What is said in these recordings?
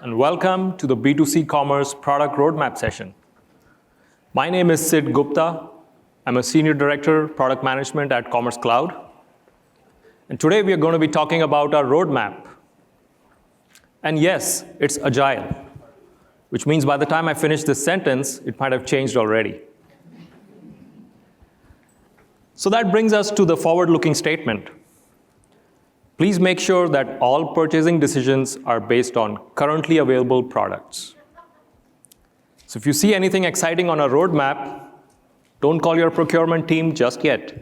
and welcome to the B2C Commerce Product Roadmap session. My name is Sid Gupta. I'm a Senior Director, Product Management at Commerce Cloud. And today we are going to be talking about our roadmap. And yes, it's agile, which means by the time I finish this sentence, it might have changed already. So that brings us to the forward-looking statement. Please make sure that all purchasing decisions are based on currently available products. So if you see anything exciting on our roadmap, don't call your procurement team just yet.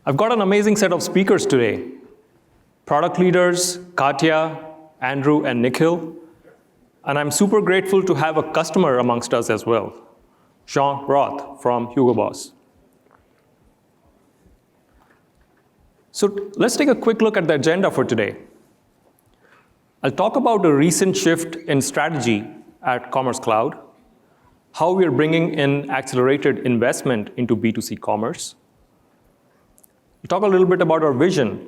I've got an amazing set of speakers today. Product leaders, Katya, Andrew, and Nikhil. And I'm super grateful to have a customer amongst us as well, Jean Roth from Hugo Boss. So let's take a quick look at the agenda for today. I'll talk about a recent shift in strategy at Commerce Cloud, how we are bringing in accelerated investment into B2C commerce. We'll talk a little bit about our vision,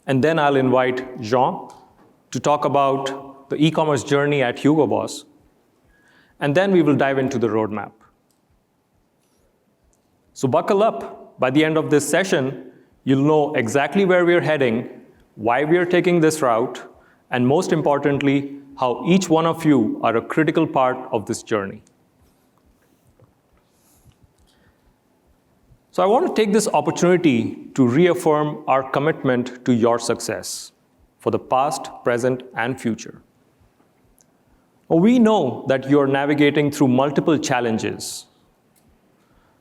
and then I'll invite Jean to talk about the e-commerce journey at Hugo Boss, and then we will dive into the roadmap. So buckle up. By the end of this session, you'll know exactly where we're heading, why we are taking this route, and most importantly, how each one of you are a critical part of this journey. So I want to take this opportunity to reaffirm our commitment to your success for the past, present, and future. We know that you're navigating through multiple challenges,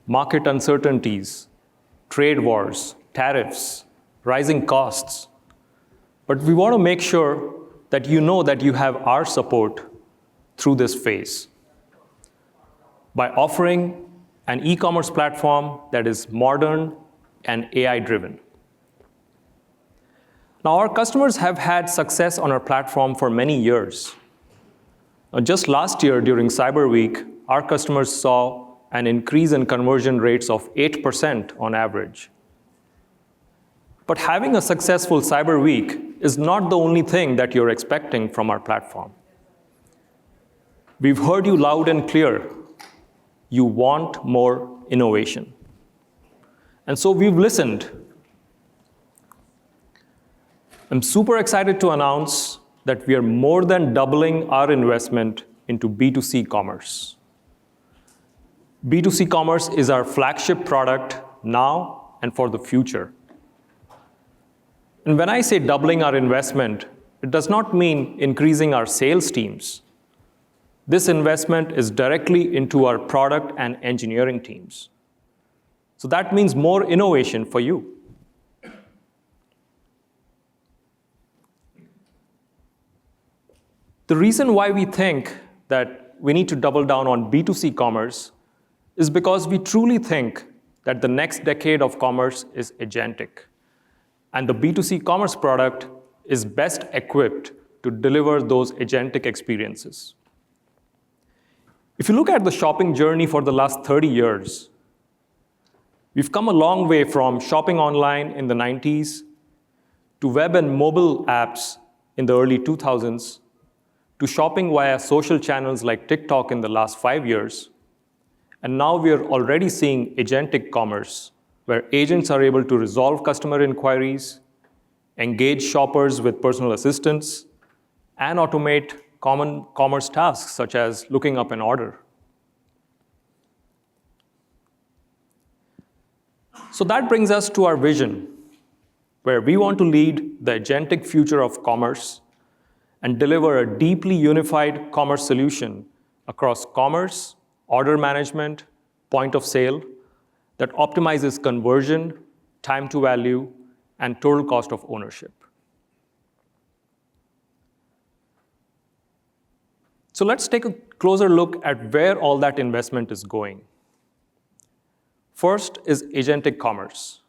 market uncertainties, trade wars, tariffs, rising costs. But we want to make sure that you know that you have our support through this phase by offering an e-commerce platform that is modern and AI-driven. Now, our customers have had success on our platform for many years. Now, just last year during Cyber Week, our customers saw an increase in conversion rates of 8% on average. But having a successful Cyber Week is not the only thing that you're expecting from our platform. We've heard you loud and clear. You want more innovation. And so we've listened. I'm super excited to announce that we are more than doubling our investment into B2C commerce. B2C commerce is our flagship product now and for the future. And when I say doubling our investment, it does not mean increasing our sales teams. This investment is directly into our product and engineering teams. So that means more innovation for you. The reason why we think that we need to double down on B2C commerce is because we truly think that the next decade of commerce is agentic. And the B2C commerce product is best equipped to deliver those agentic experiences. If you look at the shopping journey for the last 30 years, we've come a long way from shopping online in the 90s to web and mobile apps in the early 2000s to shopping via social channels like TikTok in the last 5 years. And now we are already seeing agentic commerce, where agents are able to resolve customer inquiries, engage shoppers with personal assistants, and automate common commerce tasks such as looking up an order. So that brings us to our vision, where we want to lead the agentic future of commerce and deliver a deeply unified commerce solution across commerce, order management, point of sale, that optimizes conversion, time to value, and total cost of ownership. So let's take a closer look at where all that investment is going. First is agentic commerce.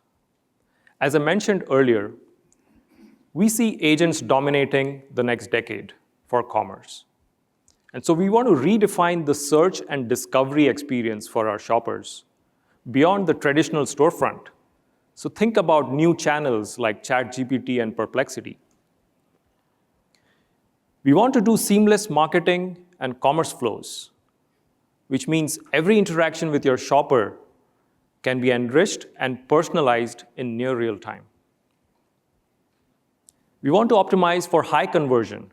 As I mentioned earlier, we see agents dominating the next decade for commerce. And so we want to redefine the search and discovery experience for our shoppers beyond the traditional storefront So think about new channels like ChatGPT and Perplexity. We want to do seamless marketing and commerce flows, which means every interaction with your shopper can be enriched and personalized in near real time. We want to optimize for high conversion.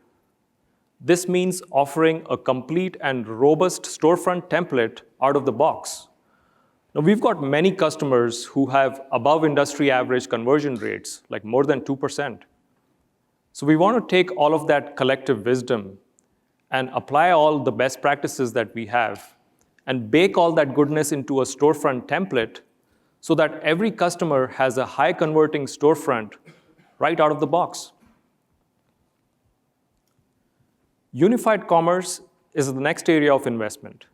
This means offering a complete and robust storefront template out of the box. Now, we've got many customers who have above industry average conversion rates, like more than 2%. So we want to take all of that collective wisdom and apply all the best practices that we have and bake all that goodness into a storefront template so that every customer has a high converting storefront right out of the box. Unified commerce is the next area of investment,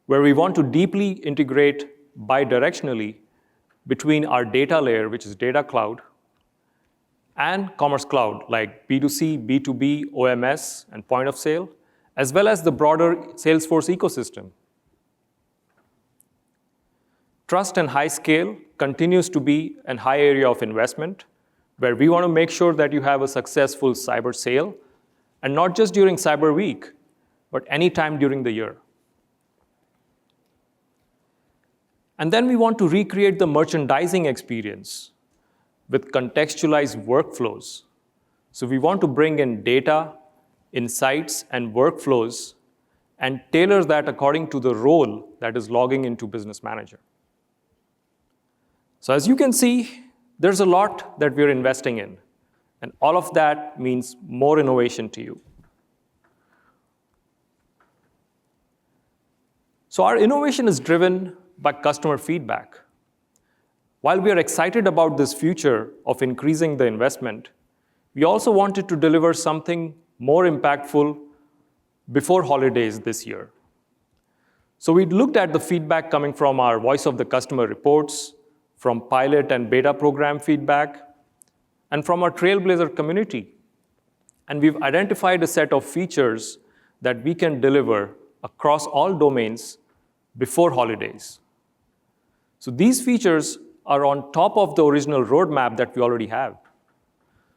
where we want to deeply integrate bidirectionally between our data layer, which is Data Cloud, and Commerce Cloud, like B2C, B2B, OMS, and point of sale, as well as the broader Salesforce ecosystem. Trust and high scale continues to be a high area of investment, where we want to make sure that you have a successful cyber sale, and not just during Cyber Week, but any time during the year. And then we want to recreate the merchandising experience with contextualized workflows. So we want to bring in data, insights, and workflows and tailor that according to the role that is logging into Business Manager. So as you can see, there's a lot that we're investing in, and all of that means more innovation to you. So our innovation is driven by customer feedback. While we are excited about this future of increasing the investment, we also wanted to deliver something more impactful before holidays this year. So we looked at the feedback coming from our Voice of the Customer reports, from pilot and beta program feedback, and from our Trailblazer community. And we've identified a set of features that we can deliver across all domains before holidays. So these features are on top of the original roadmap that we already have.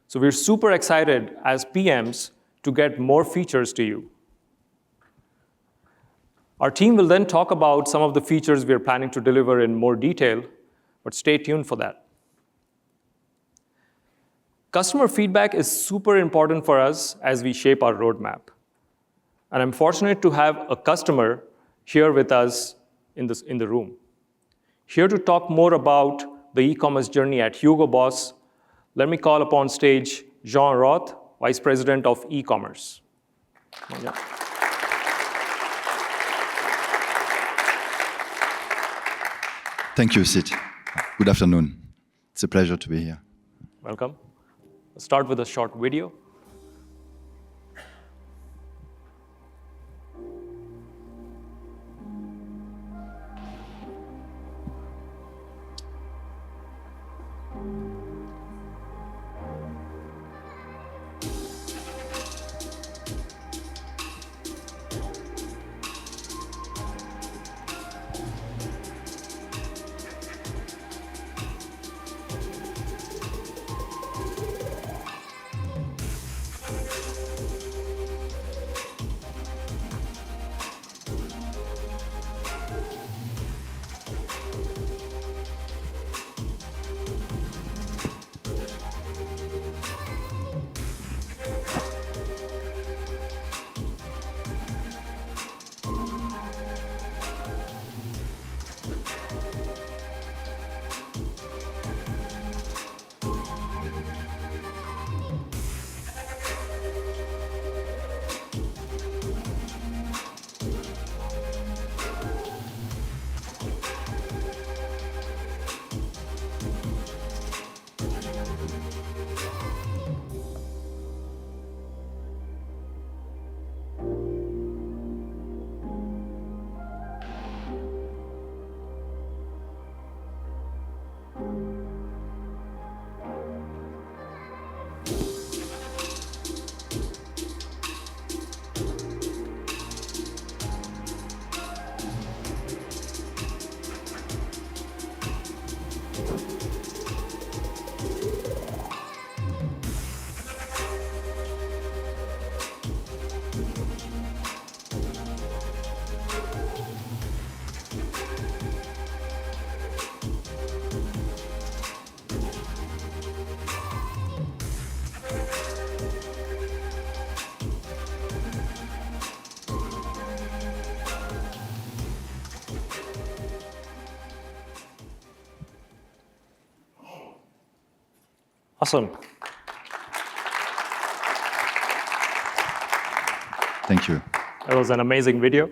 So we're super excited as PMs to get more features to you. Our team will then talk about some of the features we're planning to deliver in more detail, but stay tuned for that. Customer feedback is super important for us as we shape our roadmap. And I'm fortunate to have a customer here with us in the room. Here to talk more about the e-commerce journey at Hugo Boss, let me call upon stage Jean Roth, Vice President of e-commerce. Yeah. Thank you, Sid. Good afternoon. It's a pleasure to be here. Welcome. Let's start with a short video. Awesome. Thank you. That was an amazing video.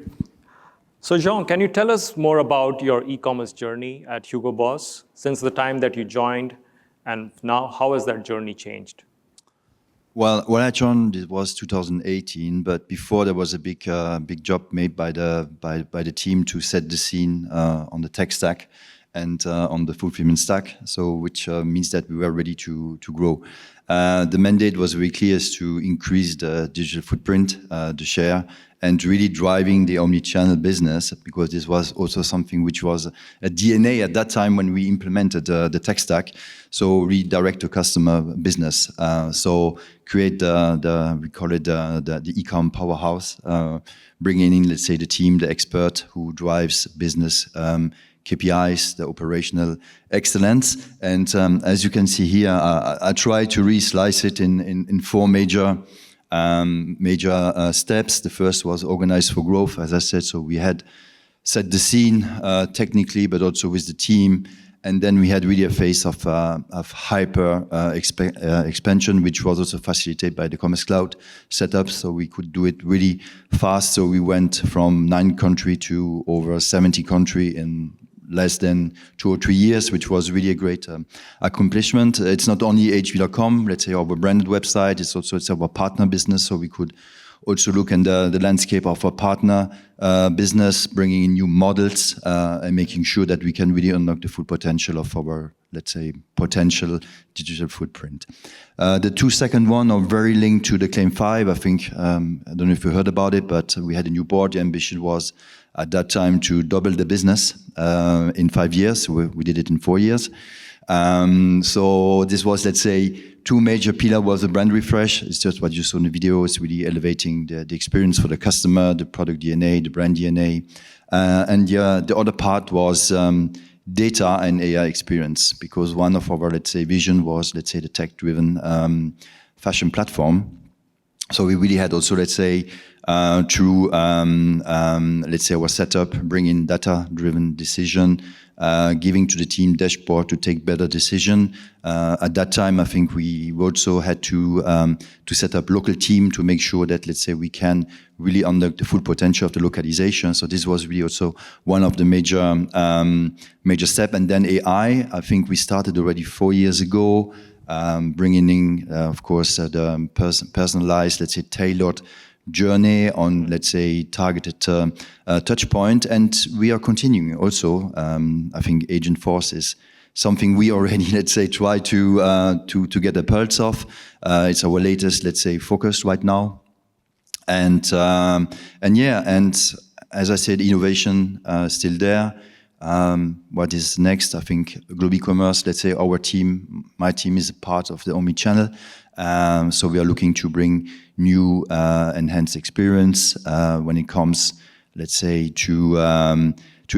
So Jean, can you tell us more about your e-commerce journey at Hugo Boss since the time that you joined, and now how has that journey changed? Well, when I joined, it was 2018, but before there was a big job made by the team to set the scene on the tech stack and on the fulfillment stack. So, which means that we were ready to grow. The mandate was very clear: is to increase the digital footprint, the share, and really driving the omni-channel business, because this was also something which was a DNA at that time when we implemented the tech stack. So redirect to customer business. So create we call it the e-com powerhouse, bringing in, let's say, the team, the expert who drives business KPIs, the operational excellence. And as you can see here, I try to re-slice it in four major steps. The first was organized for growth, as I said. So we had set the scene technically, but also with the team. And then we had really a phase of hyper expansion, which was also facilitated by the Commerce Cloud setup. So we could do it really fast. So we went from 9 countries to over 70 countries in less than 2 or 3 years, which was really a great accomplishment. It's not only hv.com, let's say, our branded website, it's our partner business. So we could also look in the landscape of our partner business, bringing in new models and making sure that we can really unlock the full potential of our, let's say, potential digital footprint. The two second one are very linked to the Claim 5. I think, I don't know if you heard about it, but we had a new board. The ambition was at that time to double the business in 5 years. We did it in 4 years. So this was, let's say, two major pillars. Was the brand refresh. It's just what you saw in the video. It's really elevating the experience for the customer, the product DNA, the brand DNA. And the other part was data and AI experience, because one of our, let's say, vision was, let's say, the tech-driven fashion platform. So we really had also, let's say, through, let's say, our setup, bringing data-driven decision, giving to the team dashboard to take better decision. At that time, I think we also had to set up local team to make sure that, let's say, we can really unlock the full potential of the localization. So this was really also one of the major step. And then AI, I think we started already 4 years ago, bringing in, of course, the personalized, let's say, tailored journey on, let's say, targeted touch point. And we are continuing also. I think Agent Force is something we already, let's say, try to get a pulse of. It's our latest, let's say, focus right now. And as I said, innovation still there. What is next? I think Global Commerce, let's say, my team is a part of the omni-channel. So we are looking to bring new enhanced experience when it comes, let's say, to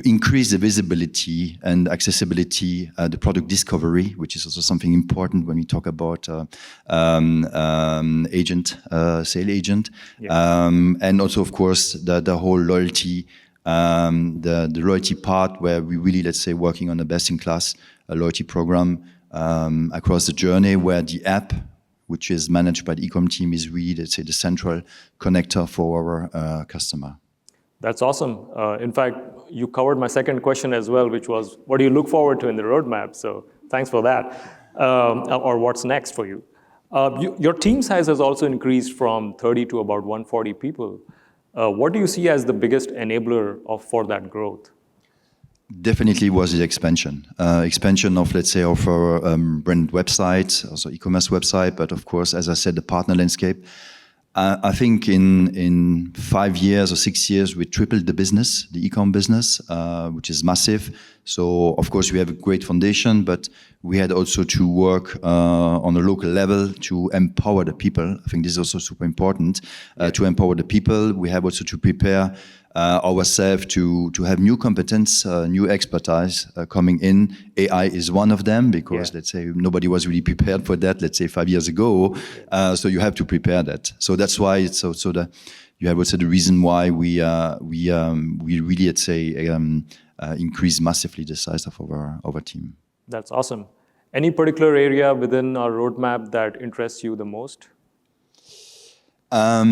increase the visibility and accessibility, the product discovery, which is also something important when we talk about sale agent. Yeah. And also, of course, the whole loyalty, the loyalty part, where we really, let's say, working on a best-in-class loyalty program across the journey, where the app, which is managed by the e-com team, is really, let's say, the central connector for our customer. That's awesome. In fact, you covered my second question as well, which was, what do you look forward to in the roadmap? So thanks for that. Or what's next for you? Your team size has also increased from 30 to about 140 people. What do you see as the biggest enabler for that growth? Definitely was the expansion of, let's say, of our brand website, also e-commerce website, but of course, as I said, the partner landscape. I think in 5 years or 6 years, we tripled the business, the e-com business, which is massive. So, of course, we have a great foundation, but we had also to work on a local level to empower the people. I think this is also super important, to empower the people. We have also to prepare ourselves to have new competence, new expertise coming in. AI is one of them, because let's say nobody was really prepared for that, let's say 5 years ago. So you have to prepare that. So that's why it's also you have also the reason why we really, let's say, increase massively the size of our team. That's awesome. Any particular area within our roadmap that interests you the most? I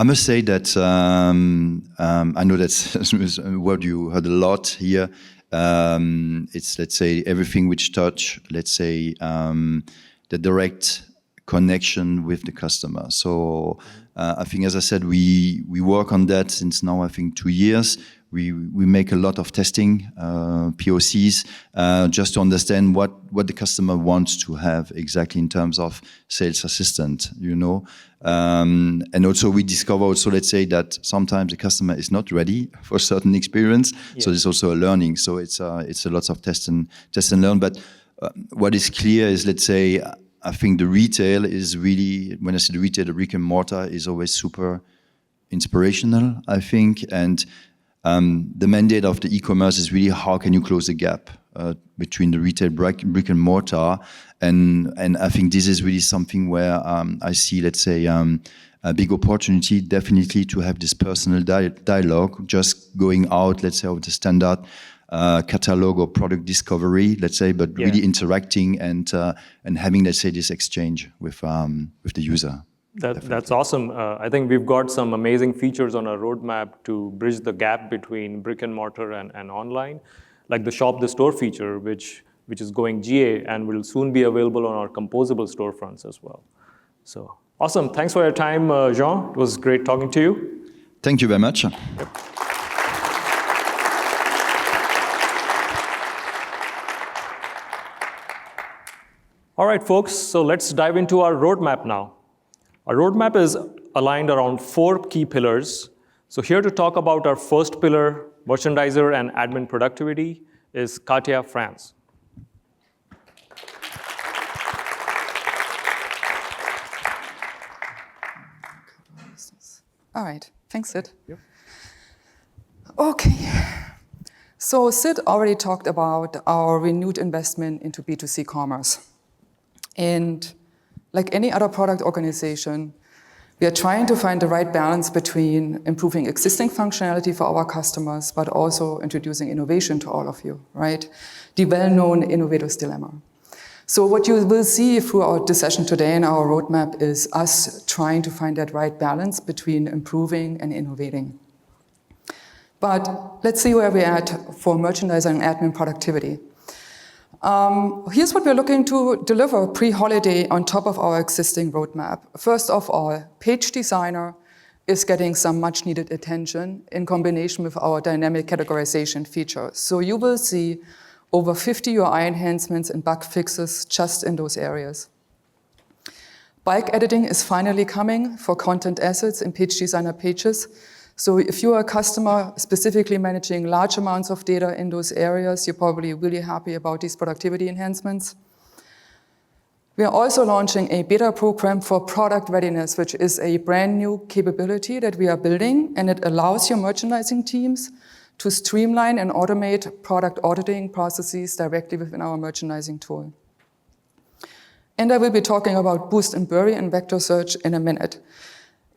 must say that I know that's a word you heard a lot here. It's, let's say, everything which touch, let's say, the direct connection with the customer. So I think, as I said, we work on that since now, I think, 2 years. We make a lot of testing, POCs, just to understand what the customer wants to have exactly in terms of sales assistant, you know. And also we discover also, let's say, that sometimes the customer is not ready for a certain experience. Yeah. So there's also a learning. So it's a lots of test and learn. But what is clear is, let's say, I think the retail is really, when I say the retail, the brick and mortar is always super inspirational, I think. And the mandate of the e-commerce is really how can you close the gap between the retail brick and mortar, and I think this is really something where I see, let's say, a big opportunity definitely to have this personal dialogue, just going out, let's say, of the standard catalog or product discovery, let's say, but really interacting and having, let's say, this exchange with the user. That's awesome. I think we've got some amazing features on our roadmap to bridge the gap between brick and mortar and online, like the Shop the Store feature, which is going GA and will soon be available on our composable storefronts as well. So awesome. Thanks for your time, Jean. It was great talking to you. Thank you very much. Yep. All right, folks, so let's dive into our roadmap now. Our roadmap is aligned around 4 key pillars. So here to talk about our first pillar, merchandiser and admin productivity, is Katia France. All right, thanks, Sid. Yep. Okay, so Sid already talked about our renewed investment into B2C commerce. And like any other product organization, we are trying to find the right balance between improving existing functionality for our customers, but also introducing innovation to all of you, right? The well-known innovator's dilemma. So what you will see throughout the session today in our roadmap is us trying to find that right balance between improving and innovating. But let's see where we're at for merchandiser and admin productivity. Here's what we're looking to deliver pre-holiday on top of our existing roadmap. First of all, Page Designer is getting some much needed attention in combination with our dynamic categorization feature. So you will see over 50 UI enhancements and bug fixes just in those areas. Bulk editing is finally coming for content assets in Page Designer pages. So if you are a customer specifically managing large amounts of data in those areas, you're probably really happy about these productivity enhancements. We are also launching a beta program for product readiness, which is a brand new capability that we are building, and it allows your merchandising teams to streamline and automate product auditing processes directly within our merchandising tool. And I will be talking about Boost and Bury and vector search in a minute.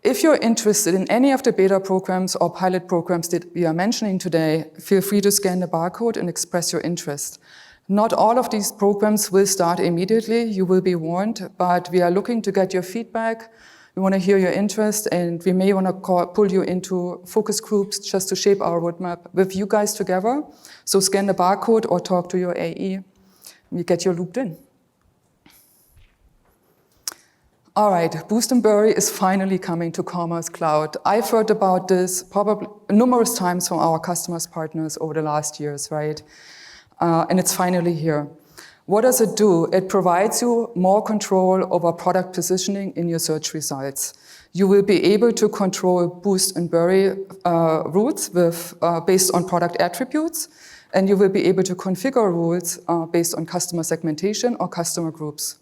If you're interested in any of the beta programs or pilot programs that we are mentioning today, feel free to scan the barcode and express your interest. Not all of these programs will start immediately, you will be warned, but we are looking to get your feedback. We want to hear your interest, and we may want to pull you into focus groups just to shape our roadmap with you guys together. So scan the barcode or talk to your AE. We get you looped in. All right, Boost and Bury is finally coming to Commerce Cloud. I've heard about this probably numerous times from our customers, partners over the last years, right? And it's finally here. What does it do? It provides you more control over product positioning in your search results. You will be able to control Boost and Bury routes based on product attributes, and you will be able to configure rules based on customer segmentation or customer groups.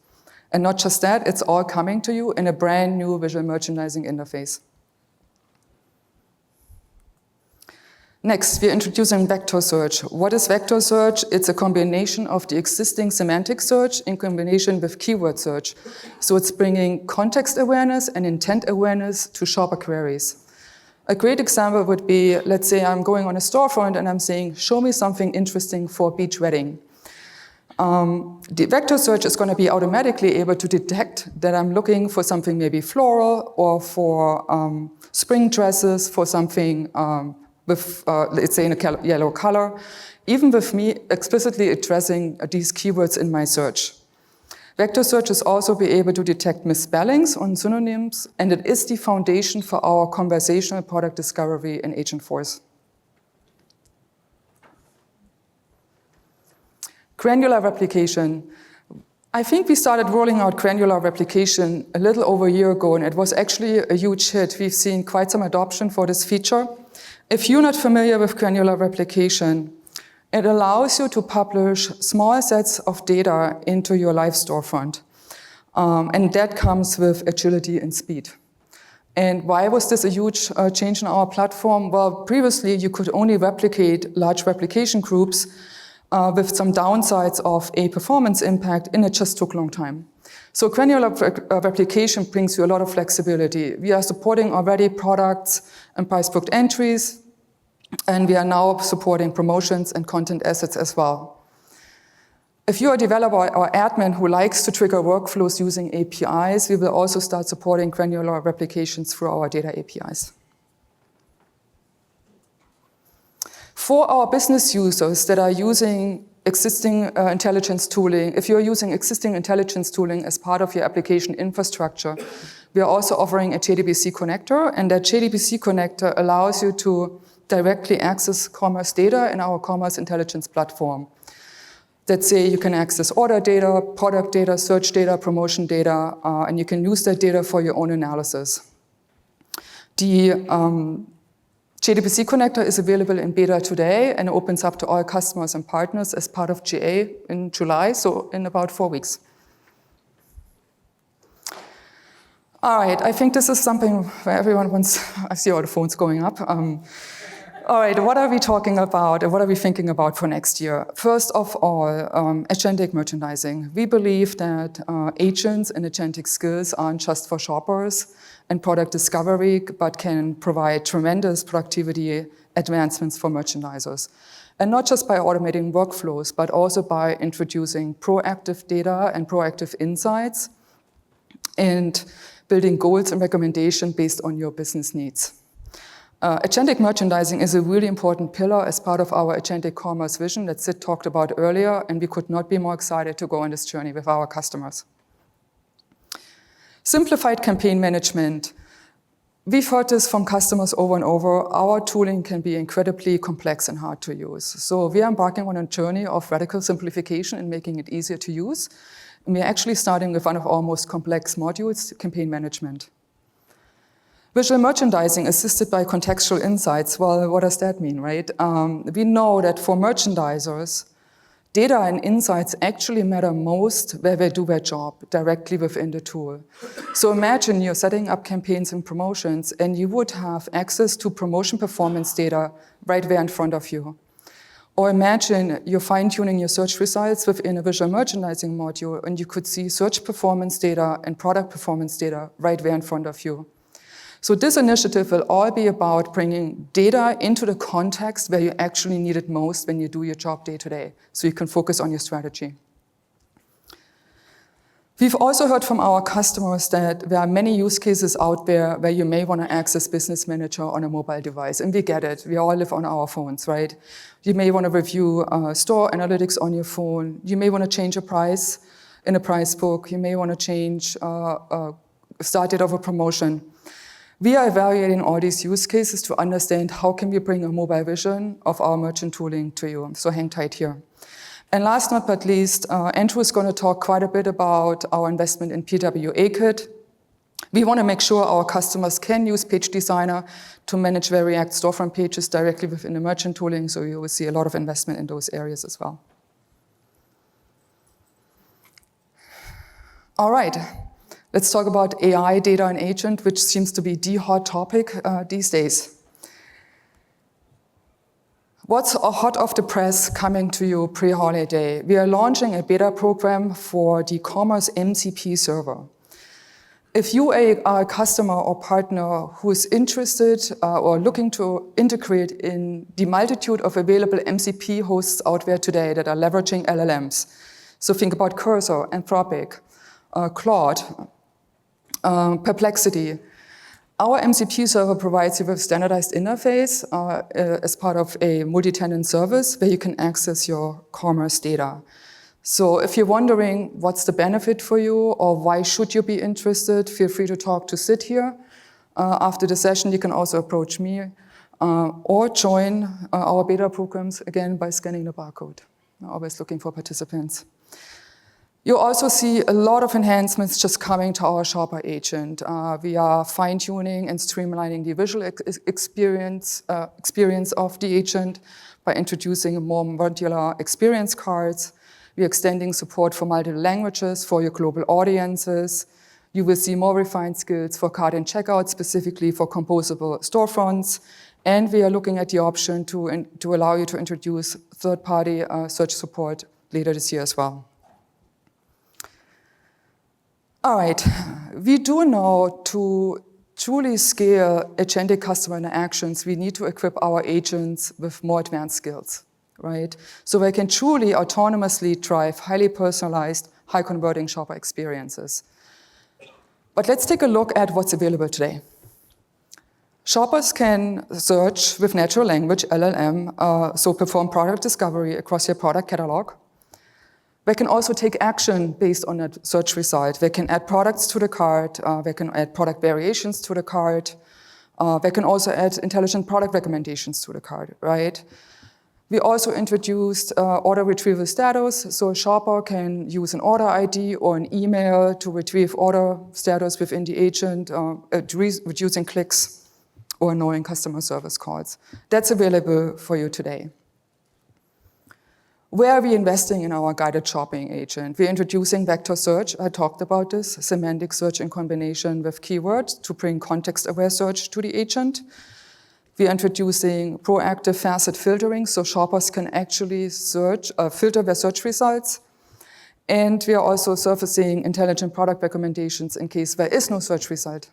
And not just that, it's all coming to you in a brand new visual merchandising interface. Next, we're introducing vector search. What is vector search? It's a combination of the existing semantic search in combination with keyword search. So it's bringing context awareness and intent awareness to shopper queries. A great example would be, let's say I'm going on a storefront and I'm saying, show me something interesting for beach wedding. The vector search is going to be automatically able to detect that I'm looking for something maybe floral or for spring dresses, for something with, let's say, in a yellow color, even with me explicitly addressing these keywords in my search. Vector search is also be able to detect misspellings on synonyms, and it is the foundation for our conversational product discovery in Agentforce. Granular replication. I think we started rolling out granular replication a little over a year ago, and it was actually a huge hit. We've seen quite some adoption for this feature. If you're not familiar with granular replication, it allows you to publish small sets of data into your live storefront. And that comes with agility and speed. And why was this a huge change in our platform? Well, previously you could only replicate large replication groups with some downsides of a performance impact, and it just took a long time. So granular replication brings you a lot of flexibility. We are supporting already products and price booked entries, and we are now supporting promotions and content assets as well. If you're a developer or admin who likes to trigger workflows using APIs, we will also start supporting granular replications through our data APIs. For our business users that are using existing intelligence tooling, if you're using existing intelligence tooling as part of your application infrastructure, we are also offering a JDBC connector, and that JDBC connector allows you to directly access commerce data in our commerce intelligence platform. Let's say you can access order data, product data, search data, promotion data, and you can use that data for your own analysis. The JDBC connector is available in beta today and opens up to all customers and partners as part of GA in July, so in about 4 weeks. All right, I think this is something where everyone wants, I see all the phones going up. All right, what are we talking about and what are we thinking about for next year? First of all, agentic merchandising. We believe that agents and agentic skills aren't just for shoppers and product discovery, but can provide tremendous productivity advancements for merchandisers. And not just by automating workflows, but also by introducing proactive data and proactive insights and building goals and recommendations based on your business needs. Agentic merchandising is a really important pillar as part of our agentic commerce vision that Sid talked about earlier, and we could not be more excited to go on this journey with our customers. Simplified campaign management. We've heard this from customers over and over. Our tooling can be incredibly complex and hard to use. So we are embarking on a journey of radical simplification and making it easier to use. And we're actually starting with one of our most complex modules, campaign management. Visual merchandising assisted by contextual insights. Well, what does that mean, right? We know that for merchandisers, data and insights actually matter most where they do their job directly within the tool. So imagine you're setting up campaigns and promotions and you would have access to promotion performance data right there in front of you. Or imagine you're fine-tuning your search results within a visual merchandising module and you could see search performance data and product performance data right there in front of you. So this initiative will all be about bringing data into the context where you actually need it most when you do your job day to day, so you can focus on your strategy. We've also heard from our customers that there are many use cases out there where you may want to access Business Manager on a mobile device, and we get it. We all live on our phones, right? You may want to review store analytics on your phone. You may want to change a price in a price book. You may want to change start date of a promotion. We are evaluating all these use cases to understand how can we bring a mobile vision of our merchant tooling to you. So hang tight here. And last but least, Andrew is going to talk quite a bit about our investment in PWA Kit. We want to make sure our customers can use Page Designer to manage their React storefront pages directly within the merchant tooling, so you will see a lot of investment in those areas as well. All right. Let's talk about AI, data, and agent, which seems to be the hot topic these days. What's hot off the press coming to you pre-holiday? We are launching a beta program for the Commerce MCP server. If you are a customer or partner who is interested or looking to integrate in the multitude of available MCP hosts out there today that are leveraging LLMs, So think about Cursor, Anthropic, Claude, Perplexity. Our MCP server provides you with a standardized interface as part of a multi-tenant service where you can access your commerce data. So if you're wondering what's the benefit for you or why should you be interested, feel free to talk to Sid here. After the session, you can also approach me or join our beta programs, again, by scanning the barcode. I'm always looking for participants. You also see a lot of enhancements just coming to our shopper agent. We are fine-tuning and streamlining the visual experience of the agent by introducing more modular experience cards. We're extending support for multiple languages for your global audiences. You will see more refined skills for cart and checkout, specifically for composable storefronts. And we are looking at the option to allow you to introduce third-party search support later this year as well. All right, we do know to truly scale agentic customer interactions, we need to equip our agents with more advanced skills, right? So they can truly autonomously drive highly personalized, high-converting shopper experiences. But let's take a look at what's available today. Shoppers can search with natural language, LLM, so perform product discovery across your product catalog. They can also take action based on that search result. They can add products to the cart. They can add product variations to the cart. They can also add intelligent product recommendations to the cart, right? We also introduced order retrieval status, so a shopper can use an order ID or an email to retrieve order status within the agent, reducing clicks or annoying customer service calls. That's available for you today. Where are we investing in our guided shopping agent? We're introducing vector search. I talked about this, semantic search in combination with keywords to bring context-aware search to the agent. We're introducing proactive facet filtering so shoppers can actually filter their search results. And we are also surfacing intelligent product recommendations in case there is no search result.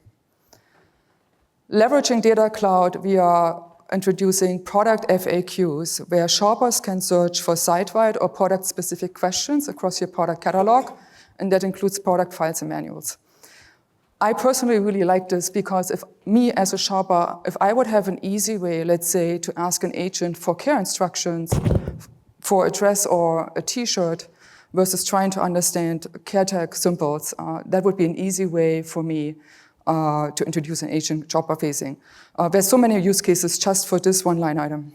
Leveraging Data Cloud, we are introducing product FAQs, where shoppers can search for site-wide or product-specific questions across your product catalog, and that includes product files and manuals. I personally really like this because if me as a shopper, if I would have an easy way, let's say, to ask an agent for care instructions for a dress or a t-shirt versus trying to understand care tag symbols, that would be an easy way for me to introduce an agent shopper facing. There's so many use cases just for this one line item.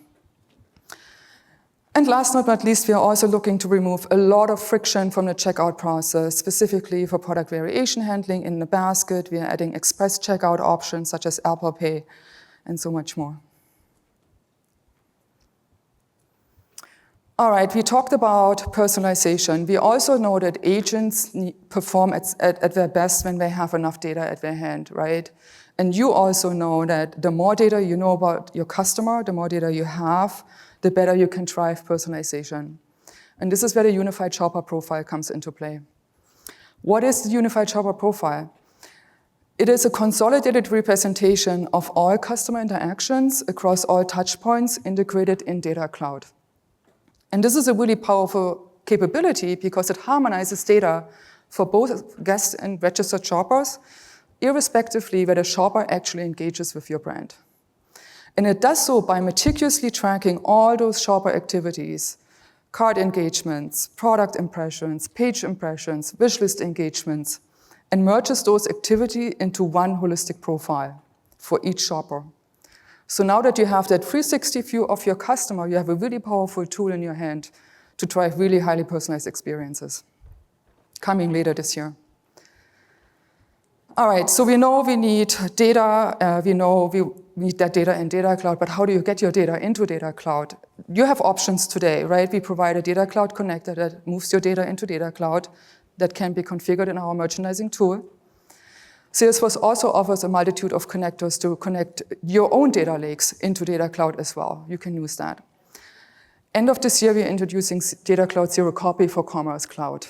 And last but not least, we are also looking to remove a lot of friction from the checkout process, specifically for product variation handling in the basket. We are adding express checkout options such as Apple Pay and so much more. All right, we talked about personalization. We also know that agents perform at their best when they have enough data at their hand, right? And you also know that the more data you know about your customer, the more data you have, the better you can drive personalization. And this is where the unified shopper profile comes into play. What is the unified shopper profile? It is a consolidated representation of all customer interactions across all touchpoints integrated in Data Cloud. And this is a really powerful capability because it harmonizes data for both guests and registered shoppers, irrespectively where the shopper actually engages with your brand. And it does so by meticulously tracking all those shopper activities, cart engagements, product impressions, page impressions, wishlist engagements, and merges those activities into one holistic profile for each shopper. So now that you have that 360 view of your customer, you have a really powerful tool in your hand to drive really highly personalized experiences. Coming later this year. All right, so we know we need data, we know we need that data in Data Cloud, but how do you get your data into Data Cloud? You have options today, right? We provide a Data Cloud connector that moves your data into Data Cloud that can be configured in our merchandising tool. Salesforce also offers a multitude of connectors to connect your own data lakes into Data Cloud as well. You can use that. End of this year, we're introducing Data Cloud Zero Copy for Commerce Cloud.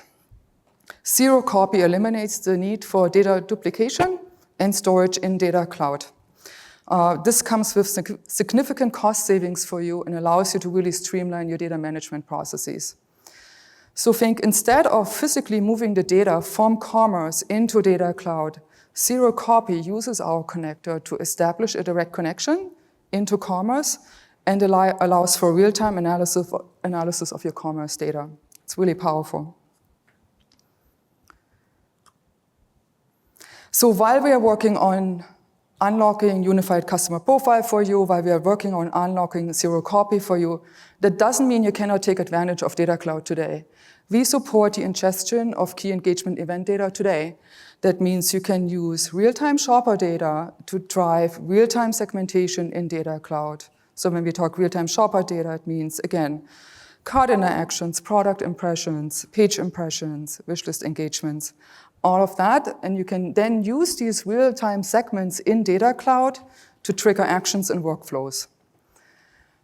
Zero Copy eliminates the need for data duplication and storage in Data Cloud. This comes with significant cost savings for you and allows you to really streamline your data management processes. So think instead of physically moving the data from commerce into data cloud, Zero Copy uses our connector to establish a direct connection into commerce and allows for real-time analysis of your commerce data. It's really powerful. So while we are working on unlocking unified customer profile for you, while we are working on unlocking Zero Copy for you, that doesn't mean you cannot take advantage of Data Cloud today. We support the ingestion of key engagement event data today. That means you can use real-time shopper data to drive real-time segmentation in Data Cloud. So when we talk real-time shopper data, it means, again, cart interactions, product impressions, page impressions, wishlist engagements, all of that. And you can then use these real-time segments in Data Cloud to trigger actions and workflows.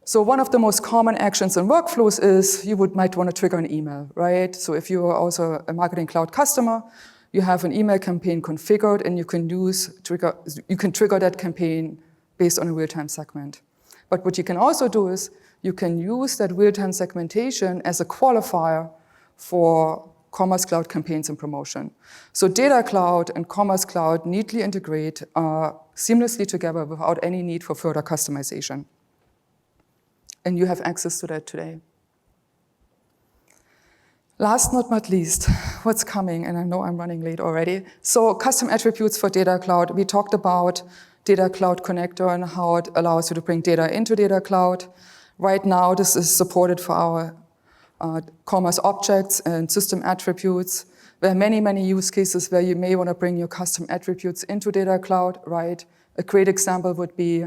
So one of the most common actions and workflows is you might want to trigger an email, right? So if you are also a Marketing Cloud customer, you have an email campaign configured, and you can trigger that campaign based on a real-time segment. But what you can also do is you can use that real-time segmentation as a qualifier for Commerce Cloud campaigns and promotion. So Data Cloud and Commerce Cloud neatly integrate seamlessly together without any need for further customization. And you have access to that today. Last but not least, what's coming? And I know I'm running late already. So custom attributes for Data Cloud. We talked about Data Cloud Connector and how it allows you to bring data into Data Cloud. Right now, this is supported for our commerce objects and system attributes. There are many, many use cases where you may want to bring your custom attributes into Data Cloud, right? A great example would be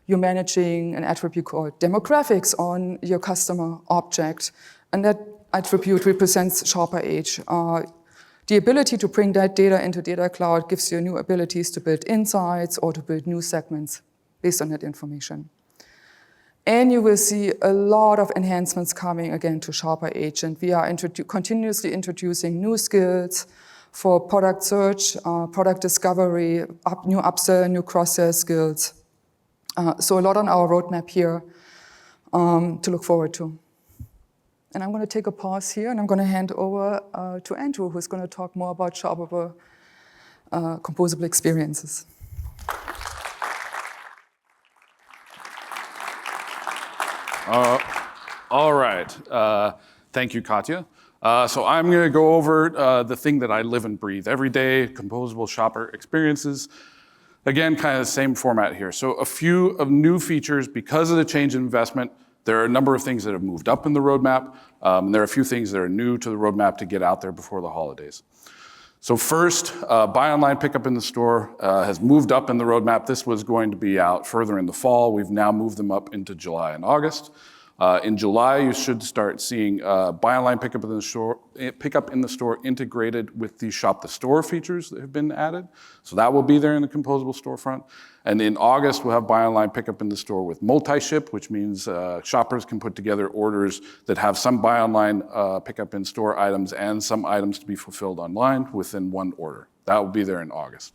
you're managing an attribute called demographics on your customer object, and that attribute represents shopper age. The ability to bring that data into Data Cloud gives you new abilities to build insights or to build new segments based on that information. And you will see a lot of enhancements coming again to shopper age, and we are continuously introducing new skills for product search, product discovery, new upsell, new cross-sell skills. So a lot on our roadmap here to look forward to. And I'm going to take a pause here, and I'm going to hand over to Andrew, who's going to talk more about shoppable composable experiences. All right. Thank you, Katja. So I'm going to go over the thing that I live and breathe every day, composable shopper experiences. Again, kind of the same format here. So a few of new features because of the change in investment. There are a number of things that have moved up in the roadmap. There are a few things that are new to the roadmap to get out there before the holidays. So first, buy online, pick up in the store has moved up in the roadmap. This was going to be out further in the fall. We've now moved them up into July and August. In July, you should start seeing buy online, pick up in the store integrated with the shop the store features that have been added. So that will be there in the composable storefront. And in August, we'll have buy online, pick up in the store with multi-ship, which means shoppers can put together orders that have some buy online, pick up in store items and some items to be fulfilled online within one order. That will be there in August.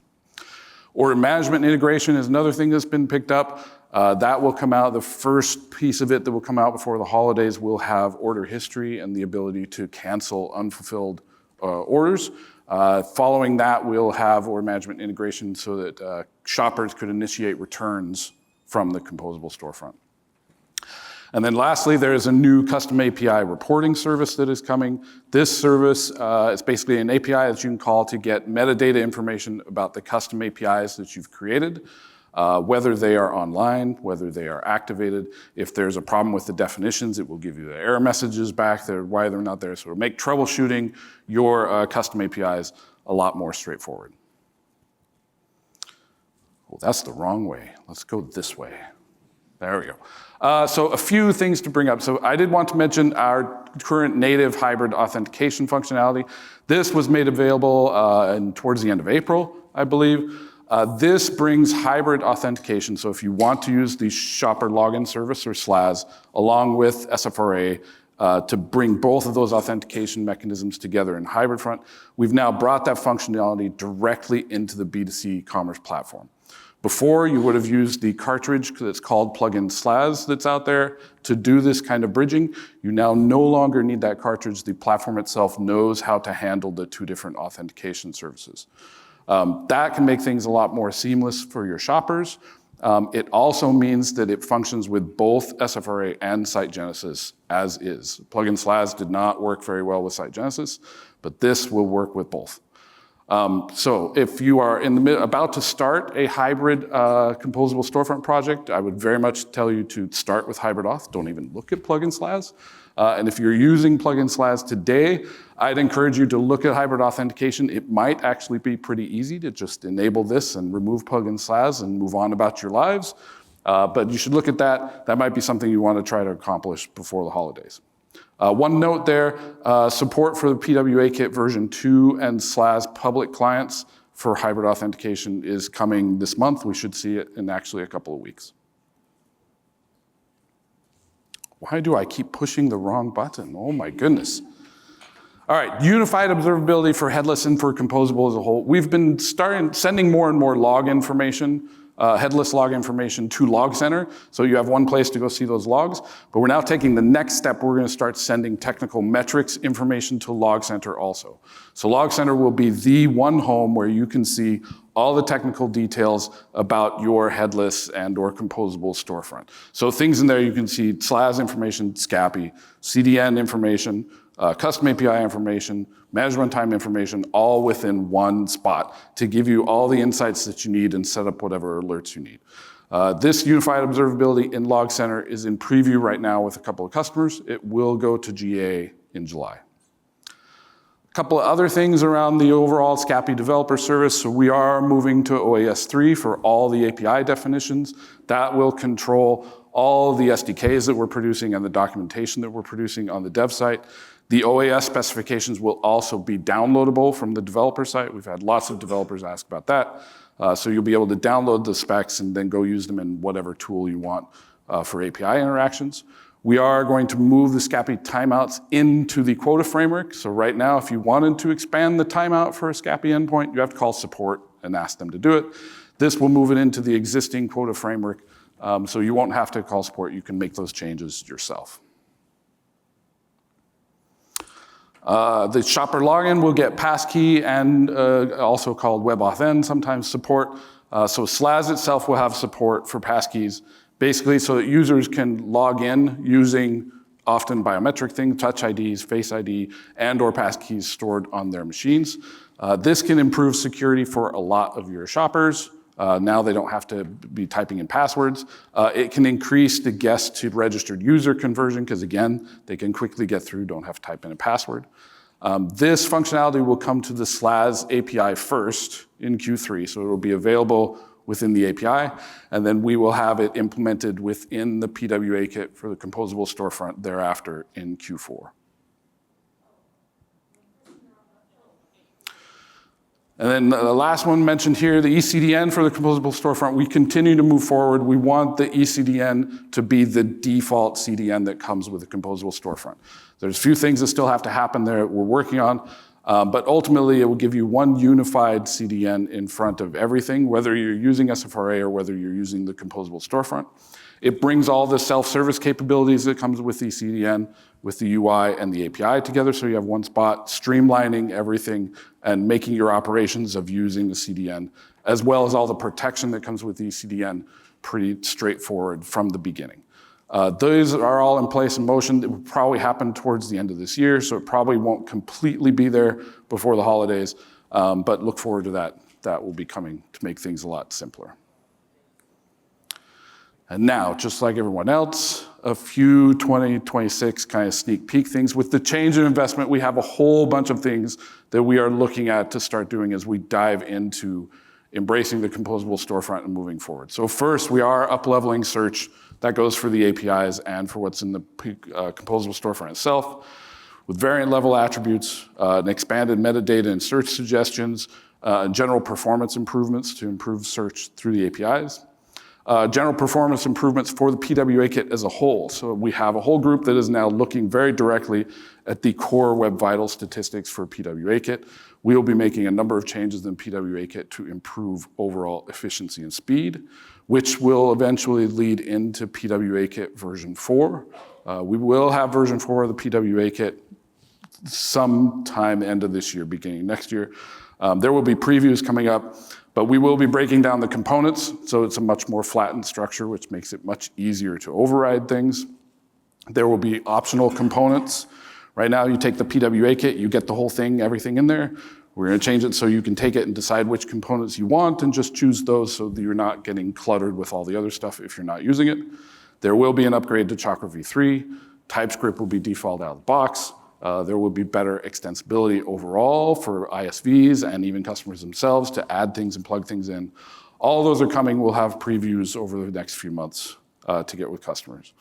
Order management integration is another thing that's been picked up. That will come out, the first piece of it that will come out before the holidays will have order history and the ability to cancel unfulfilled orders. Following that, we'll have order management integration so that shoppers could initiate returns from the composable storefront. And then lastly, there is a new custom API reporting service that is coming. This service is basically an API that you can call to get metadata information about the custom APIs that you've created. Whether they are online, whether they are activated. If there's a problem with the definitions, it will give you the error messages back there, why they're not there. So it'll make troubleshooting your custom APIs a lot more straightforward. Oh, that's the wrong way. Let's go this way. There we go. So a few things to bring up. So I did want to mention our current native hybrid authentication functionality. This was made available towards the end of April, I believe. This brings hybrid authentication. So if you want to use the shopper login service or SLAS along with SFRA to bring both of those authentication mechanisms together in hybrid front, we've now brought that functionality directly into the B2C Commerce platform. Before, you would have used the cartridge that's called plugin SLAS that's out there to do this kind of bridging. You now no longer need that cartridge. The platform itself knows how to handle the two different authentication services. That can make things a lot more seamless for your shoppers. It also means that it functions with both SFRA and Site Genesis as is. Plugin SLAS did not work very well with Site Genesis, but this will work with both. So if you are about to start a hybrid composable storefront project, I would very much tell you to start with hybrid auth. Don't even look at plugin SLAS. And if you're using plugin SLAS today, I'd encourage you to look at hybrid authentication. It might actually be pretty easy to just enable this and remove plugin SLAS and move on about your lives. But you should look at that. That might be something you want to try to accomplish before the holidays. One note there, support for the PWA Kit version 2 and SLAS public clients for hybrid authentication is coming this month. We should see it in actually a couple of weeks. Why do I keep pushing the wrong button? Oh my goodness. All right, unified observability for headless and for composable as a whole. We've been sending more and more log information, headless log information to Log Center, so you have one place to go see those logs. But we're now taking the next step. We're going to start sending technical metrics information to Log Center also. So Log Center will be the one home where you can see all the technical details about your headless and or composable storefront. So things in there you can see SLAS information, SCAPI, CDN information, custom API information, managed runtime information, all within one spot to give you all the insights that you need and set up whatever alerts you need. This unified observability in Log Center is in preview right now with a couple of customers. It will go to GA in July. A couple of other things around the overall SCAPI developer service. So we are moving to OAS 3 for all the API definitions. That will control all the SDKs that we're producing and the documentation that we're producing on the dev site. The OAS specifications will also be downloadable from the developer site. We've had lots of developers ask about that. So you'll be able to download the specs and then go use them in whatever tool you want for API interactions. We are going to move the SCAPI timeouts into the quota framework. So right now, if you wanted to expand the timeout for a SCAPI endpoint, you have to call support and ask them to do it. This will move it into the existing quota framework, so you won't have to call support. You can make those changes yourself. The shopper login will get passkey and also called WebAuthn, sometimes support. So SLAS itself will have support for passkeys, basically so that users can log in using often biometric things, touch IDs, face ID, and or passkeys stored on their machines. This can improve security for a lot of your shoppers. Now they don't have to be typing in passwords. It can increase the guest to registered user conversion because again, they can quickly get through, don't have to type in a password. This functionality will come to the SLAS API first in Q3, so it will be available within the API, and then we will have it implemented within the PWA kit for the composable storefront thereafter in Q4. And then the last one mentioned here, the eCDN for the composable storefront, we continue to move forward. We want the eCDN to be the default CDN that comes with a composable storefront. There's a few things that still have to happen there we're working on, but ultimately it will give you one unified CDN in front of everything, whether you're using SFRA or whether you're using the composable storefront. It brings all the self-service capabilities that comes with the CDN, with the UI and the API together, so you have one spot, streamlining everything and making your operations of using the CDN, as well as all the protection that comes with the CDN, pretty straightforward from the beginning. Those are all in place in motion. It will probably happen towards the end of this year, so it probably won't completely be there before the holidays, but look forward to that. That will be coming to make things a lot simpler. And now, just like everyone else, a few 2026 kind of sneak peek things. With the change in investment, we have a whole bunch of things that we are looking at to start doing as we dive into embracing the composable storefront and moving forward. So first, we are up-leveling search. That goes for the APIs and for what's in the composable storefront itself, with variant level attributes, and expanded metadata and search suggestions, and general performance improvements to improve search through the APIs. General performance improvements for the PWA kit as a whole. So we have a whole group that is now looking very directly at the core Web Vital statistics for PWA kit. We will be making a number of changes in PWA kit to improve overall efficiency and speed, which will eventually lead into PWA kit version 4. We will have version 4 of the PWA kit sometime end of this year, beginning next year. There will be previews coming up, but we will be breaking down the components, so it's a much more flattened structure, which makes it much easier to override things. There will be optional components. Right now, you take the PWA kit, you get the whole thing, everything in there. We're gonna change it so you can take it and decide which components you want and just choose those so that you're not getting cluttered with all the other stuff if you're not using it. There will be an upgrade to Chakra v3. TypeScript will be default out of the box. There will be better extensibility overall for ISVs and even customers themselves to add things and plug things in. All those are coming. We'll have previews over the next few months to get with customers.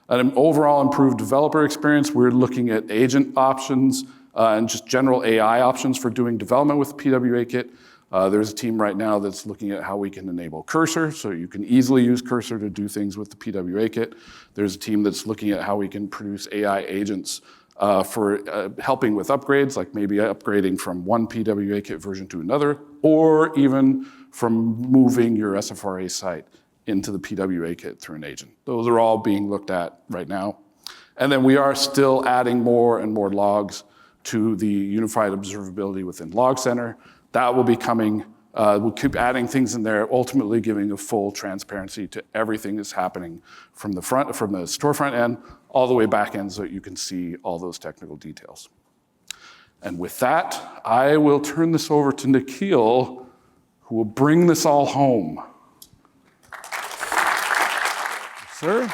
An overall improved developer experience, we're looking at agent options and just general AI options for doing development with the PWA kit. There's a team right now that's looking at how we can enable Cursor, so you can easily use Cursor to do things with the PWA kit. There's a team that's looking at how we can produce AI agents for helping with upgrades, like maybe upgrading from one PWA kit version to another, or even from moving your SFRA site into the PWA kit through an agent. Those are all being looked at right now. And then we are still adding more and more logs to the unified observability within Log Center. That will be coming. We'll keep adding things in there, ultimately giving a full transparency to everything that's happening from the storefront end all the way back end so that you can see all those technical details. And with that, I will turn this over to Nikhil, who will bring this all home. Sir?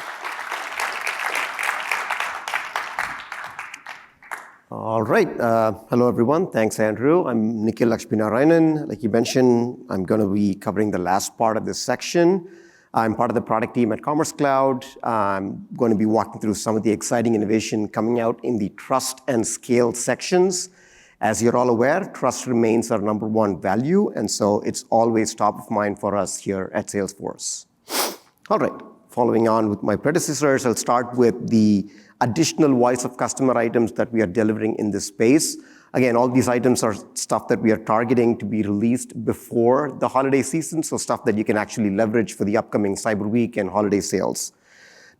All right. Hello, everyone. Thanks, Andrew. I'm Nikhil Lakshminarayanan. Like you mentioned, I'm going to be covering the last part of this section. I'm part of the product team at Commerce Cloud. I'm going to be walking through some of the exciting innovation coming out in the trust and scale sections. As you're all aware, trust remains our number one value, and so it's always top of mind for us here at Salesforce. All right. Following on with my predecessors, I'll start with the additional voice of customer items that we are delivering in this space. Again, all these items are stuff that we are targeting to be released before the holiday season, so stuff that you can actually leverage for the upcoming Cyber Week and holiday sales.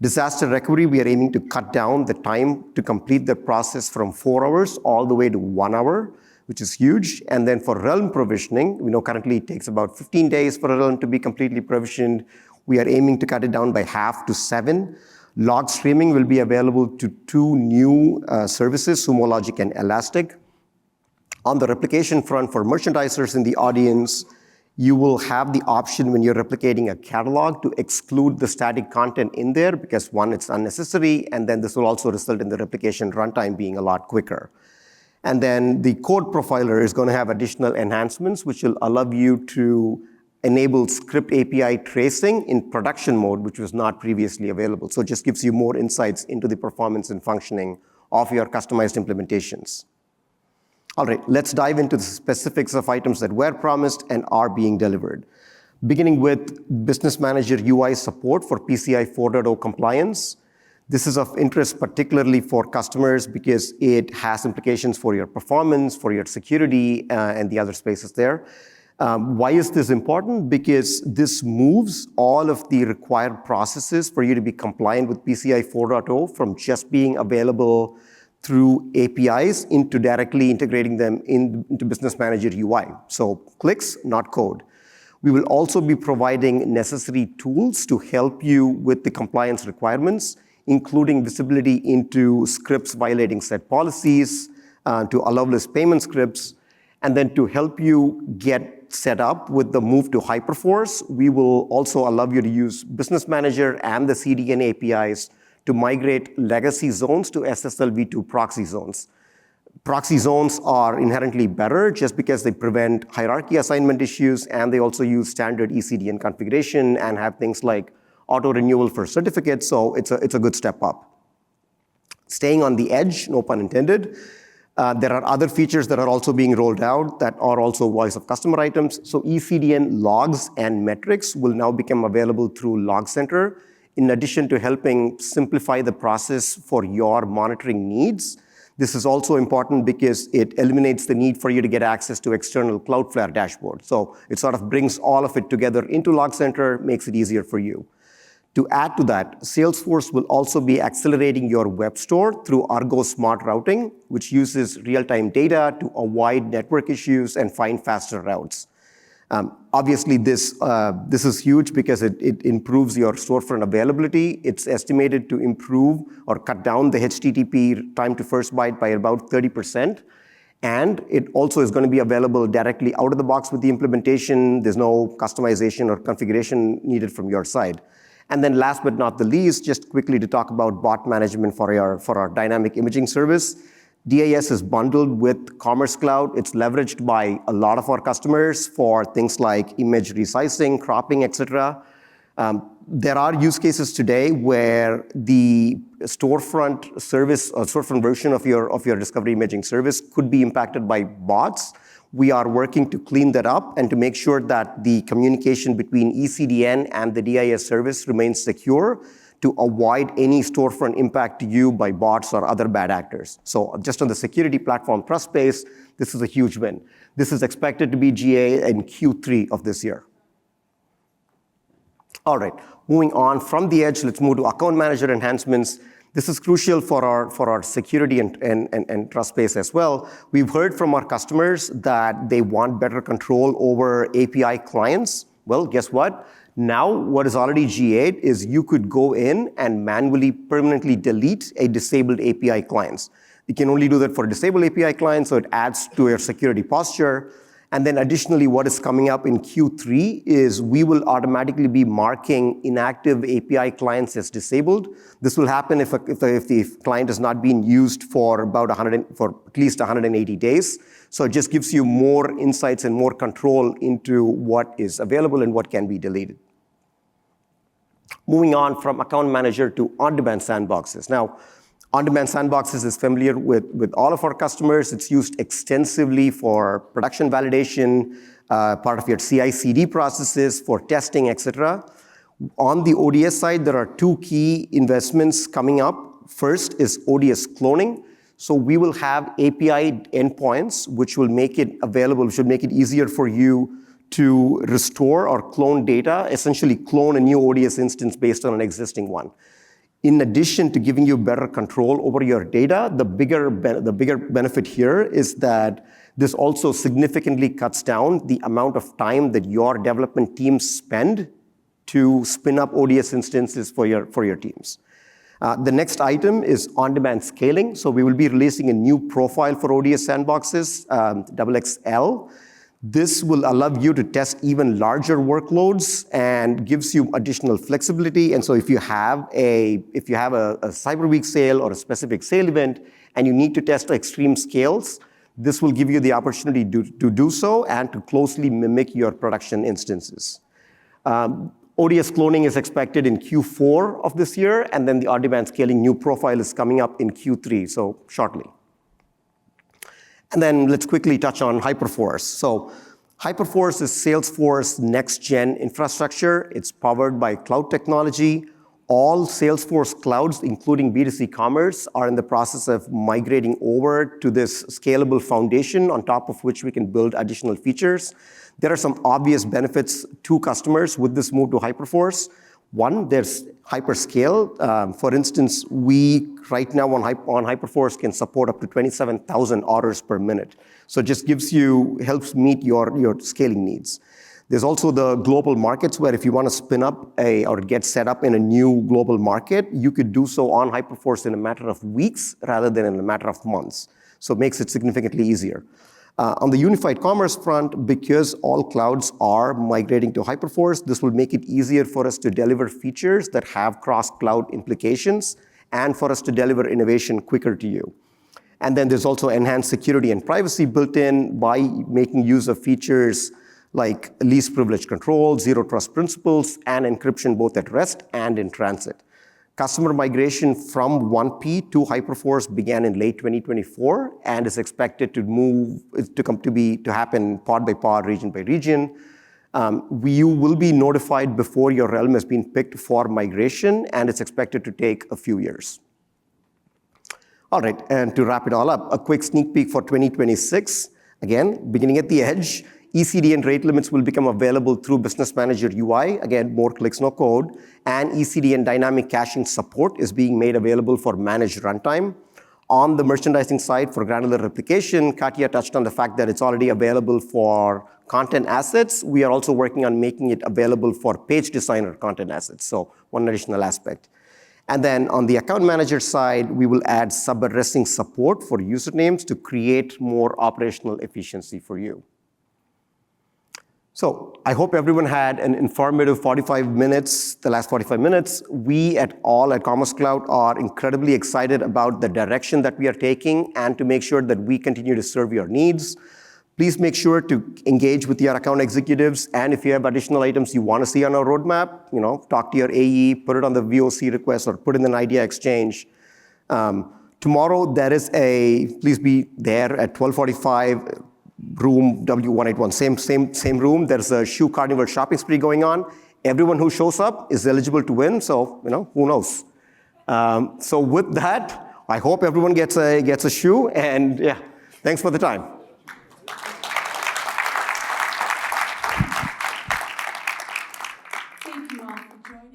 Disaster recovery, we are aiming to cut down the time to complete the process from 4 hours all the way to 1 hour, which is huge. And then for realm provisioning, we know currently it takes about 15 days for a realm to be completely provisioned. We are aiming to cut it down by half to 7. Log streaming will be available to 2 new services, Sumo Logic and Elastic. On the replication front, for merchandisers in the audience, you will have the option when you're replicating a catalog to exclude the static content in there because, one, it's unnecessary, and then this will also result in the replication runtime being a lot quicker. And then the code profiler is going to have additional enhancements, which will allow you to enable script API tracing in production mode, which was not previously available. So it just gives you more insights into the performance and functioning of your customized implementations. All right, let's dive into the specifics of items that were promised and are being delivered. Beginning with Business Manager UI support for PCI 4.0 compliance. This is of interest particularly for customers because it has implications for your performance, for your security, and the other spaces there. Why is this important? Because this moves all of the required processes for you to be compliant with PCI 4.0 from just being available through APIs into directly integrating them into Business Manager UI. So clicks, not code. We will also be providing necessary tools to help you with the compliance requirements, including visibility into scripts violating set policies, to allow list payment scripts, and then to help you get set up with the move to Hyperforce, we will also allow you to use Business Manager and the CDN APIs to migrate legacy zones to SSL v2 proxy zones. Proxy zones are inherently better just because they prevent hierarchy assignment issues, and they also use standard ECDN configuration and have things like auto renewal for certificates, so it's a good step up. Staying on the edge, no pun intended, There are other features that are also being rolled out that are also voice of customer items. So ECDN logs and metrics will now become available through Log Center, in addition to helping simplify the process for your monitoring needs. This is also important because it eliminates the need for you to get access to external Cloudflare dashboard. So it sort of brings all of it together into Log Center, makes it easier for you. To add to that, Salesforce will also be accelerating your web store through Argo Smart Routing, which uses real-time data to avoid network issues and find faster routes. Obviously, this is huge because it improves your storefront availability. It's estimated to improve or cut down the HTTP time to first byte by about 30%. And it also is going to be available directly out of the box with the implementation. There's no customization or configuration needed from your side. And then last but not the least, just quickly to talk about bot management for our dynamic imaging service. DIS is bundled with Commerce Cloud. It's leveraged by a lot of our customers for things like image resizing, cropping, etc. There are use cases today where the storefront service or storefront version of your discovery imaging service could be impacted by bots. We are working to clean that up and to make sure that the communication between ECDN and the DIS service remains secure to avoid any storefront impact to you by bots or other bad actors. So just on the security platform trust space, this is a huge win. This is expected to be GA in Q3 of this year. All right, moving on from the edge, let's move to account manager enhancements. This is crucial for our security and trust space as well. We've heard from our customers that they want better control over API clients. Well, guess what? Now, what is already GA'd is you could go in and manually permanently delete a disabled API clients. You can only do that for disabled API clients, so it adds to your security posture. And then additionally, what is coming up in Q3 is we will automatically be marking inactive API clients as disabled. This will happen if the client has not been used for for at least 180 days. So it just gives you more insights and more control into what is available and what can be deleted. Moving on from account manager to on-demand sandboxes. Now, on-demand sandboxes is familiar with all of our customers. It's used extensively for production validation, part of your CI/CD processes, for testing, etc. On the ODS side, there are two key investments coming up. First is ODS cloning. So we will have API endpoints, which will make it available, should make it easier for you to restore or clone data, essentially clone a new ODS instance based on an existing one. In addition to giving you better control over your data, the bigger benefit here is that this also significantly cuts down the amount of time that your development teams spend to spin up ODS instances for your teams. The next item is on-demand scaling. So we will be releasing a new profile for ODS sandboxes, XXL. This will allow you to test even larger workloads and gives you additional flexibility. And so if you have a Cyber Week sale or a specific sale event and you need to test extreme scales, this will give you the opportunity to do so and to closely mimic your production instances. ODS cloning is expected in Q4 of this year, and then the on-demand scaling new profile is coming up in Q3, so shortly. And then let's quickly touch on Hyperforce. So Hyperforce is Salesforce next-gen infrastructure. It's powered by cloud technology. All Salesforce clouds, including B2C Commerce, are in the process of migrating over to this scalable foundation on top of which we can build additional features. There are some obvious benefits to customers with this move to Hyperforce. One, there's hyperscale. For instance, we right now on Hyperforce can support up to 27,000 orders per minute. So it just helps meet your scaling needs. There's also the global markets where if you want to spin up or get set up in a new global market, you could do so on Hyperforce in a matter of weeks rather than in a matter of months. So it makes it significantly easier. On the unified commerce front, because all clouds are migrating to Hyperforce, this will make it easier for us to deliver features that have cross-cloud implications and for us to deliver innovation quicker to you. And then there's also enhanced security and privacy built in by making use of features like least privilege control, zero trust principles, and encryption both at rest and in transit. Customer migration from 1P to Hyperforce began in late 2024 and is expected to happen pod by pod, region by region. You will be notified before your realm has been picked for migration, and it's expected to take a few years. All right, and to wrap it all up, a quick sneak peek for 2026. Again, beginning at the edge, ECD and rate limits will become available through Business Manager UI. Again, more clicks, no code. And ECD and dynamic caching support is being made available for managed runtime. On the merchandising side for granular replication, Katya touched on the fact that it's already available for content assets. We are also working on making it available for page designer content assets. So one additional aspect. And then on the account manager side, we will add sub-addressing support for usernames to create more operational efficiency for you. So I hope everyone had an informative 45 minutes, the last 45 minutes. We at Commerce Cloud are incredibly excited about the direction that we are taking and to make sure that we continue to serve your needs. Please make sure to engage with your account executives, and if you have additional items you want to see on our roadmap, talk to your AE, put it on the VOC request, or put in an idea exchange. Tomorrow please be there at 12:45. Room W181, same room. There's a shoe carnival shopping spree going on. Everyone who shows up is eligible to win, so who knows. So with that, I hope everyone gets a shoe, and yeah, thanks for the time. Thank you all for joining.